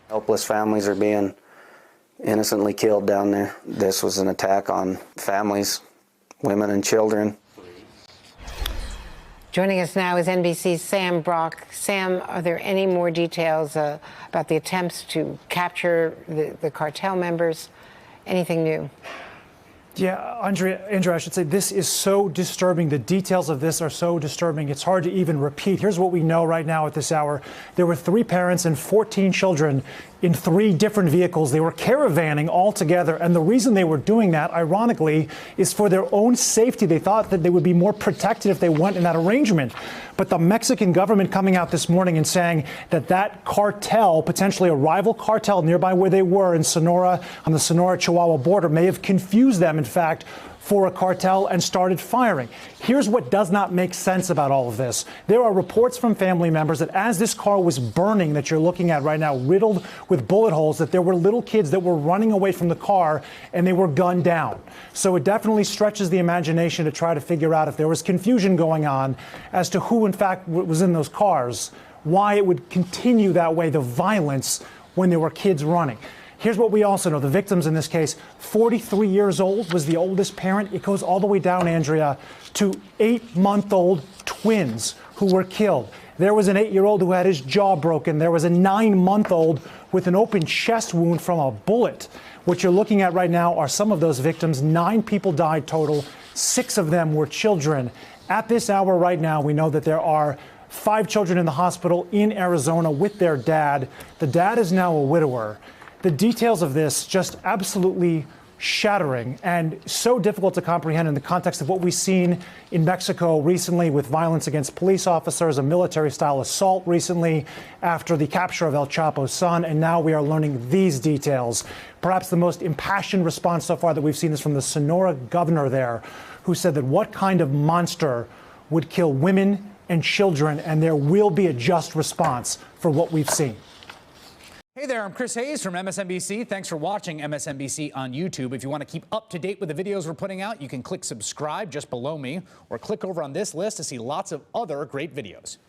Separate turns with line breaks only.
Helpless families are being innocently killed down there. This was an attack on families, women and children.
Joining us now is NBC's Sam Brock. Sam, are there any more details about the attempts to capture the cartel members? Anything new?
Yeah, Andrea, I should say this is so disturbing. The details of this are so disturbing. It's hard to even repeat. Here's what we know right now at this hour. There were 3 parents and 14 children in 3 different vehicles. They were caravanning all together. And the reason they were doing that, ironically, is for their own safety. They thought that they would be more protected if they went in that arrangement. But the Mexican government coming out this morning and saying that that cartel, potentially a rival cartel nearby where they were in Sonora, on the Sonora-Chihuahua border, may have confused them, in fact, for a cartel and started firing. Here's what does not make sense about all of this. There are reports from family members that as this car was burning that you're looking at right now, riddled with bullet holes, that there were little kids that were running away from the car and they were gunned down. So it definitely stretches the imagination to try to figure out if there was confusion going on as to who in fact was in those cars, why it would continue that way, the violence, when there were kids running. Here's what we also know. The victims in this case, 43 years old was the oldest parent. It goes all the way down, Andrea, to 8-month-old twins who were killed. There was an 8-year-old who had his jaw broken. There was a 9-month-old with an open chest wound from a bullet. What you're looking at right now are some of those victims. 9 people died total. 6 of them were children. At this hour right now, we know that there are 5 children in the hospital in Arizona with their dad. The dad is now a widower. The details of this just absolutely shattering and so difficult to comprehend in the context of what we've seen in Mexico recently with violence against police officers, a military-style assault recently after the capture of El Chapo's son, and now we are learning these details. Perhaps the most impassioned response so far that we've seen is from the Sonora governor there, who said that what kind of monster would kill women and children, and there will be a just response for what we've seen.
Hey there, I'm Chris Hayes from MSNBC. Thanks for watching MSNBC on YouTube. If you want to keep up to date with the videos we're putting out, you can click subscribe just below me or click over on this list to see lots of other great videos.